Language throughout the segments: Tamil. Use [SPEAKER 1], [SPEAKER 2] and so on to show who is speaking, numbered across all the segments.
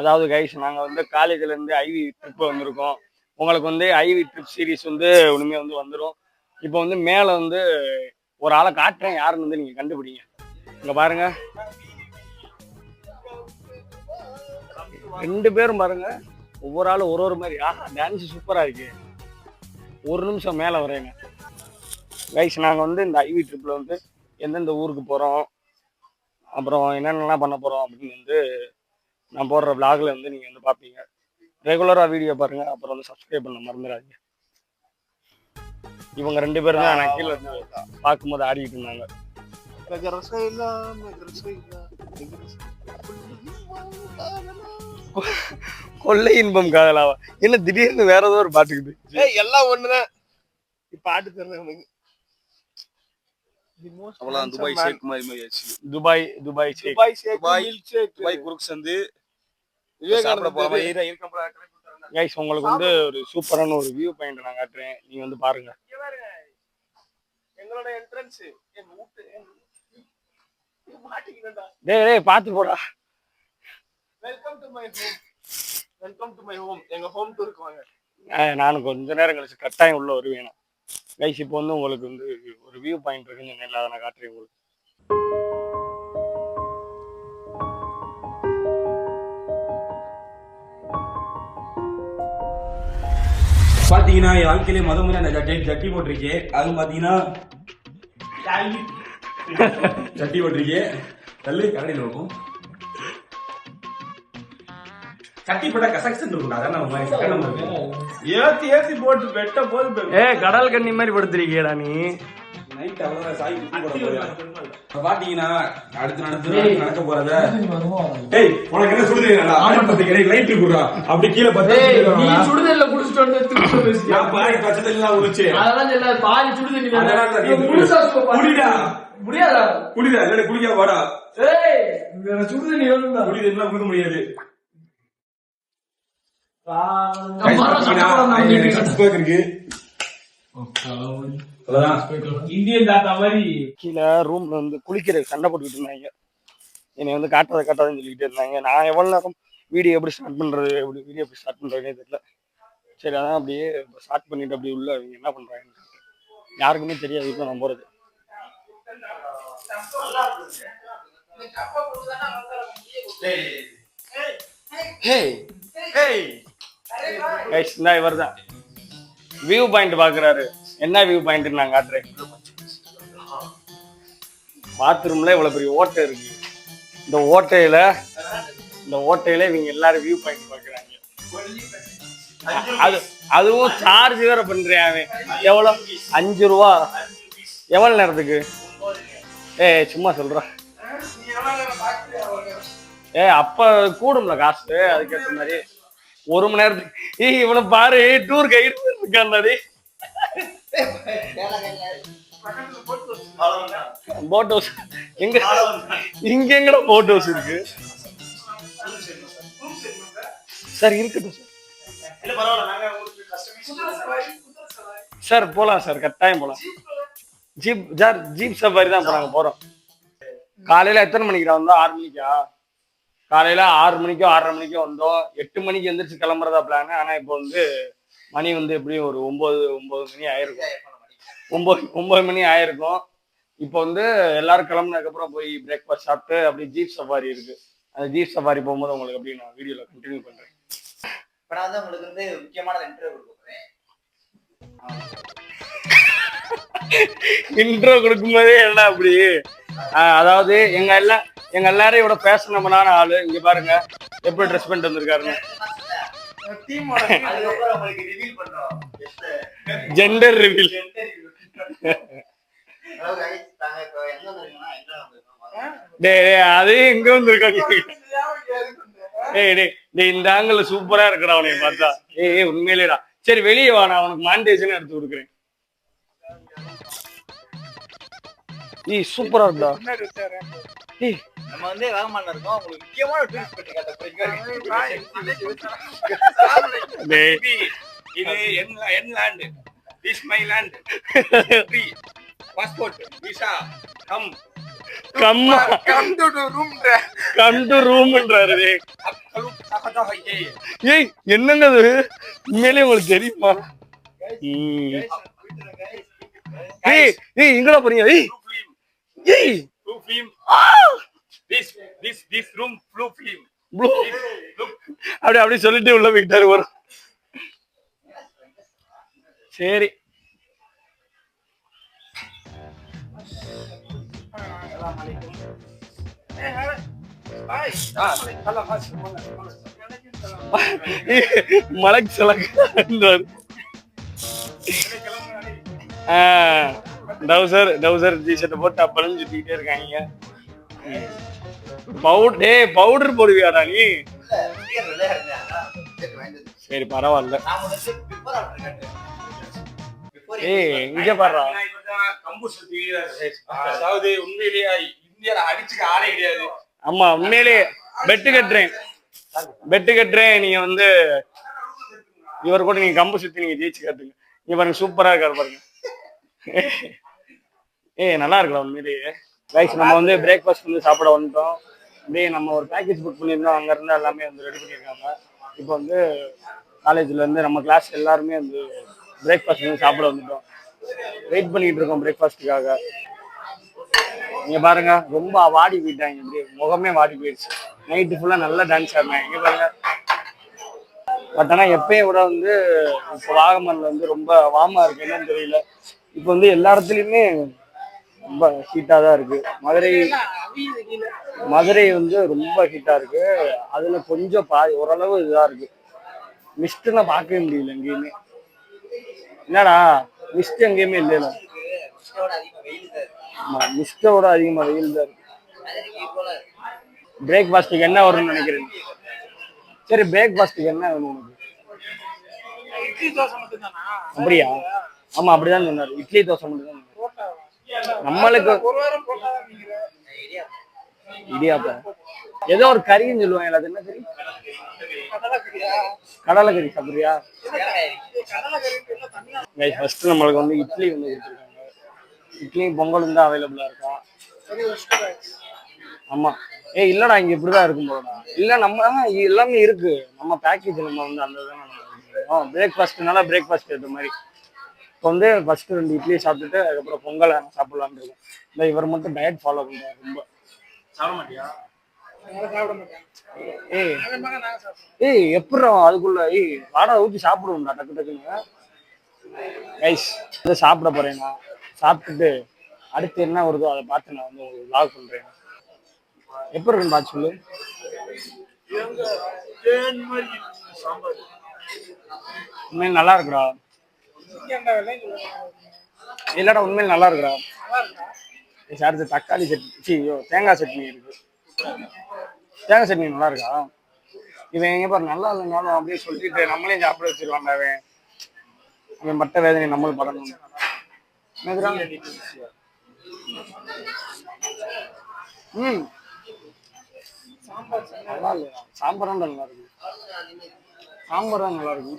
[SPEAKER 1] அதாவது கைஸ் நாங்கள் வந்து காலேஜ்லேருந்து ஐவி ட்ரிப்பு வந்திருக்கோம். உங்களுக்கு வந்து ஐவி ட்ரிப் சீரீஸ் வந்து உண்மையாக வந்து வந்துடும். இப்போ வந்து மேலே வந்து ஒரு ஆளை காட்டுறேன், யாருன்னு வந்து நீங்கள் கண்டுபிடிங்க. இங்கே பாருங்க, 2 பேரும் பாருங்க, ஒவ்வொரு ஆளும் ஒரு மாதிரி. டான்ஸ் சூப்பராக இருக்கு. ஒரு நிமிஷம் மேலே வரேங்க கைஸ். நாங்கள் வந்து இந்த ஐவி ட்ரிப்பில் வந்து எந்தெந்த ஊருக்கு போகிறோம், அப்புறம் என்னென்னலாம் பண்ண போகிறோம் அப்படின்னு வந்து நான் போடுற விளாகில் வந்து நீங்கள் வந்து பார்ப்பீங்க. ரெகுலராக வீடியோ பாருங்கள், அப்புறம் வந்து சப்ஸ்கிரைப் பண்ண மறந்துடாதீங்க. இவங்க 2 பேரும் தான் நான் கீழே இருந்து பார்க்கும்போது ஆடிக்கிட்டு இருந்தாங்க. கொள்ளை இன்பம் காதலாவா என்ன திடீர்னு வேற ஏதோ ஒரு பாட்டுக்குது.
[SPEAKER 2] எல்லாம் ஒண்ணுதான். பாட்டு தெரிஞ்சவனுக்கு
[SPEAKER 3] துபாய் ஷேக் மாதிரி ஆச்சு.
[SPEAKER 1] துபாய்
[SPEAKER 3] குறுக்கு சந்து
[SPEAKER 1] கைஸ், உங்களுக்கு வந்து ஒரு சூப்பரான ஒரு வியூ பாயிண்ட் நான் காட்டுறேன், நீங்க வந்து பாருங்க.
[SPEAKER 2] எங்களோட என்ட்ரன்ஸ்
[SPEAKER 1] டேய் பாத்து போடா.
[SPEAKER 2] Welcome to my home. எங்க ஹோம் டூருக்கு வாங்க.
[SPEAKER 1] நானும் கொஞ்ச நேரம் கழிச்சு கட்டாயம் உள்ள வருவேன் கைஸ். இப்போ வந்து உங்களுக்கு வந்து ஒரு வியூ பாயிண்ட் இருக்குன்னு சொன்னேன், அதை நான் காட்டுறேன் உங்களுக்கு.
[SPEAKER 3] பாத்தீங்கன்னா என் வாழ்க்கையிலே முறை அந்த ஜட்டி போட்டிருக்கேன். அது பாத்தீங்கன்னா ஜட்டி போட்டிருக்கேன். தள்ளு கரடியில் இருக்கும். சட்டி போட்டா கசக்சன் இருக்கும்டா. அதான்
[SPEAKER 2] ஏத்தி போட்டு வெட்ட போது
[SPEAKER 1] கடல் கண்ணி மாதிரி படுத்துருக்கீடா நீ.
[SPEAKER 3] நைட் அவ்வளவு சாய் பாத்தீங்கன்னா அடுத்து நடக்க போறத உனக்கு என்ன சுடுதா லைட் இருக்குடா. அப்படி கீழே
[SPEAKER 4] சுடுதல்ல குடிச்சிட்டு வந்து
[SPEAKER 3] பாடி பச்சதெல்லாம் உரிச்சு
[SPEAKER 4] அதெல்லாம் பாதி சுடுதண்ணி
[SPEAKER 3] முடியாதா குடிதா இல்ல குடிக்காம வாடா.
[SPEAKER 4] சுடுதண்ணி
[SPEAKER 3] குடிதெல்லாம் குடிக்க முடியாது.
[SPEAKER 4] இந்தியன் தாத்தா மாதிரி
[SPEAKER 1] கீழே ரூம்ல வந்து குளிக்கிற சண்டை போட்டுக்கிட்டு இருந்தாங்க. என்னை வந்து காட்டாதுன்னு சொல்லிக்கிட்டே இருந்தாங்க. நான் எவ்வளவு நேரம் வீடியோ எப்படி ஸ்டார்ட் பண்றதுன்னே தெரியல. சரி, அதான் அப்படியே ஸ்டார்ட் பண்ணிட்டு அப்படி உள்ள அவங்க என்ன பண்றாங்கன்னு யாருக்குமே தெரியாது. இப்போ நான் போறது இவர் தான் வியூ பாயிண்ட் பாக்குறாரு. என்ன வியூ பாயிண்ட் நான் காட்டுறேன். பாத்ரூம்ல இவ்வளவு பெரிய ஓட்டை இருக்கு. இந்த ஓட்டையில இவங்க எல்லாரும் வியூ பாயிண்ட் பாக்குறாங்க. அதுவும் சார்ஜ் வேற பண்றேன். எவ்வளவு? 5 ரூபா. எவ்வளவு நேரத்துக்கு? சும்மா சொல்றேன். அப்ப கூடும்ல காசு, அதுக்கேற்ற மாதிரி 1 மணி நேரத்துக்கு. இவனை பாரு, டூர் கைடு இருக்காண்டாடி. போட் ஹவுஸ் இங்க எங்கட போட் ஹவுஸ் இருக்கு சார்? இருக்கட்டும் சார், போலாம் சார், கட்டாயம் போலாம். ஜீப் சஃபாரி தான் நாங்க போறோம். காலையில எத்தனை மணிக்கு வந்தோம்? 6 மணிக்கா? காலையில 6 மணிக்கோ 6:30 மணிக்கோ வந்தோம். 8 மணிக்கு எந்திரிச்சு கிளம்புறதா பிளான். ஆனா இப்போ வந்து மணி வந்து எப்படியும் ஒரு 9 மணி ஆயிருக்கும். 9 மணி ஆயிருக்கும். இப்போ வந்து எல்லாரும் கிளம்புனதுக்கு அப்புறம் போய் பிரேக்ஃபாஸ்ட் சாப்பிட்டு அப்படியே ஜீப் சஃபாரி இருக்கு. அந்த ஜீப் சஃபாரி போகும்போது உங்களுக்கு அப்படியே நான் வீடியோல கண்டினியூ பண்றேன்.
[SPEAKER 5] இப்போ நான் வந்து உங்களுக்கு வந்து முக்கியமான இன்டர்வியூ கொடுக்குறேன்.
[SPEAKER 1] இன்ட்ரோ கொடுக்கும்போதே எல்லாம் அப்படி. அதாவது எங்க எல்லாரையும் இவ்வளோ பேசணும்னான ஆளு இங்க பாருங்க எப்படி ட்ரெஸ் பண்ணிட்டு வந்திருக்காருன்னு. Gender reveal. அது எங்க வந்திருக்காங்க. இந்த ஆங்கிள் சூப்பரா இருக்கிறா அவனை பார்த்தா. உண்மையிலேடா. சரி, வெளியே வா, நான் உனக்கு மாண்டேஜன் எடுத்து கொடுக்குறேன். சூப்பரா இருக்கா.
[SPEAKER 5] நம்ம வந்து வாகமான்ல இருக்கோம். உங்களுக்கு முக்கியமான டூரிஸ்ட் ஸ்பாட்
[SPEAKER 3] இது என் land. This my land. Passport, visa, come
[SPEAKER 1] கம்மா
[SPEAKER 2] come to room
[SPEAKER 1] come to ரூம்ன்றாரு. ஏய் என்னங்க அது உண்மையிலேயே உங்களுக்கு தெரியுமா? ஏய் ஏய் எங்கடா போறீங்க? ஏய் ஏய்
[SPEAKER 3] Blue film. This room blue film.
[SPEAKER 1] Blue அப்படி அப்படி சொல்லிட்டு உள்ள போயிட்டாரு ஒரு. சரி மலைக்கு செலக்கிறாரு. டவுசர் டிஷர்ட் போட்டு அப்பளம் சுத்திக்கிட்டே இருக்காங்க. பவுடர் போடுவியாடா நீ? சரி பரவாயில்ல. ஏய் இங்க பாரு.
[SPEAKER 3] கம்பு சுத்தி அதாவது உண்மையிலேயே இந்தியால அடிச்சுக்க ஆளே கிடையாது.
[SPEAKER 1] ஆமா உண்மையிலேயே பெட்டு கட்டுறேன். நீங்க வந்து இவர் கூட நீங்க கம்பு சுத்தி நீங்க ஜெயிச்சு காட்டுங்க. நீங்க பாருங்க சூப்பரா இருக்காரு பாருங்க. ஏய் நல்லா இருக்கலாம் உண்மையிலேயே. ரைஸ் நம்ம வந்து பிரேக்ஃபாஸ்ட் வந்து சாப்பிட வந்துட்டோம். அப்படியே நம்ம ஒரு பேக்கேஜ் புக் பண்ணியிருந்தோம், அங்க இருந்து எல்லாமே வந்து ரெடி பண்ணியிருக்காங்க. இப்போ வந்து காலேஜ்ல இருந்து நம்ம கிளாஸ் எல்லாருமே வந்து பிரேக்ஃபாஸ்ட் வந்து சாப்பிட வந்துட்டோம். வெயிட் பண்ணிட்டு இருக்கோம் பிரேக்ஃபாஸ்ட்டுக்காக. இங்க பாருங்க ரொம்ப வாடி போயிட்டாங்க, இப்படி முகமே வாடி போயிடுச்சு. நைட்டு ஃபுல்லா நல்லா டான்ஸ் ஆடினாங்க. இங்க பாருங்க. பட் ஆனா எப்பயும் விட வந்து இப்போ வாகமன்ல வந்து ரொம்ப வார்மா இருக்கு, என்னன்னு தெரியல. இப்போ வந்து எல்லா இடத்துலயுமே ரொம்ப ஹீட்டா தான் இருக்கு. மதுரை வந்து ரொம்ப ஹீட்டா இருக்கு. அதுல கொஞ்சம் ஓரளவு இதா இருக்கு. மிஸ்ட்னா பார்க்கவே முடியல எங்கேயுமே. என்னடா மிஸ்ட் எங்கேயுமே இல்லைல. மிஸ்டோட அதிகமா வெயில் தான் இருக்கு. பிரேக்ஃபாஸ்ட்டுக்கு என்ன வரும்னு நினைக்கிறேன்? சரி பிரேக்ஃபாஸ்ட்டுக்கு என்ன வேணும் உனக்கு? அப்படியா? ஆமா அப்படிதான் சொன்னாரு. இட்லி தோசை மட்டும் தான். நம்மளுக்கு இடியாப்பம் ஏதோ ஒரு கறின்னு சொல்லுவாங்க, அது என்ன கறி? கடலை கறி சாப்பிடுறியா? ஃபர்ஸ்ட் நம்மளுக்கு வந்து இட்லி வந்து கொடுத்துருக்காங்க. இட்லியும் பொங்கலும் தான் அவைலபிளா இருக்கும். ஆமா. ஏய் இல்லடா இங்க இப்படிதான் இருக்கும் போலடா. இல்ல நம்ம எல்லாமே இருக்கு. நம்ம பேக்கேஜ் நம்ம வந்து அந்த பிரேக்ஃபாஸ்ட்னால பிரேக்ஃபாஸ்ட் ஏற்ற மாதிரி. இப்போ வந்து ஃபர்ஸ்ட் 2 இட்லி சாப்பிட்டுட்டு அதுக்கப்புறம் பொங்கலை சாப்பிடலான்னு இருக்கோம். இந்த இவர் மட்டும் டயட் ஃபாலோ பண்றாரு ரொம்ப.
[SPEAKER 3] சாப்பிட மாட்டியா?
[SPEAKER 1] ஏய் எப்படா அதுக்குள்ள வாடா ஊற்றி சாப்பிடுவோம்டா டக்கு டக்குன்னு. கைஸ் இதை சாப்பிட போறேன். நான் சாப்பிட்டுட்டு அடுத்து என்ன வருதோ அதை பார்த்து நான் வந்து உங்களுக்கு vlog பண்றேன். எப்படி இருக்குன்னு பார்த்து சொல்லு. உண்மையில நல்லா இருக்குடா. இல்லடா உண்மையில நல்லா இருக்குடா. அடுத்து தக்காளி சட்னி தேங்காய் சட்னி இருக்கு. தேங்காய் சட்னி நல்லா இருக்கா? இவன் எங்க பாரு நல்லா இல்லைனாலும் அப்படியே சொல்லிட்டு நம்மளையும் சாப்பிட வச்சிருவாங்க. அவன் மட்ட வேதனை நம்மளும் படணும். நல்லா இல்லையா? சாம்பார் தான் நல்லா இருக்கு. சாம்பார் தான் நல்லா இருக்கு.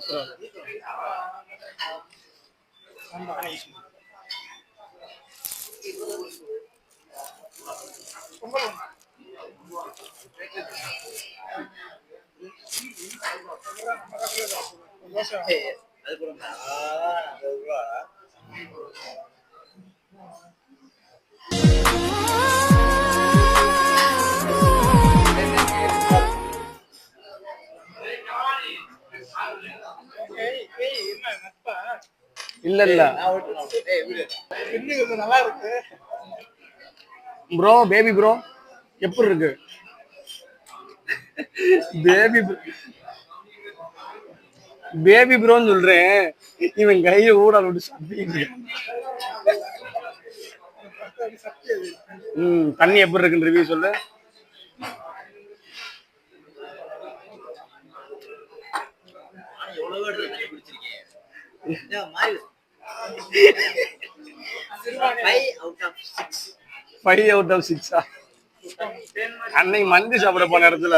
[SPEAKER 1] இல்ல இல்ல
[SPEAKER 2] நல்லா இருக்கு
[SPEAKER 1] ப்ரோ. பேபி ப்ரோ எப்படி இருக்கு? பேபி ப்ரோன்னு சொல்றேன். இவன் கையை ஊடால விட்டு சாப்பிட்டு தண்ணி எப்படி இருக்குன்னு ரிவ்யூ சொல்லு. Five out of 6. அன்னைக்கு மந்தி சாப்பிட போன இடத்துல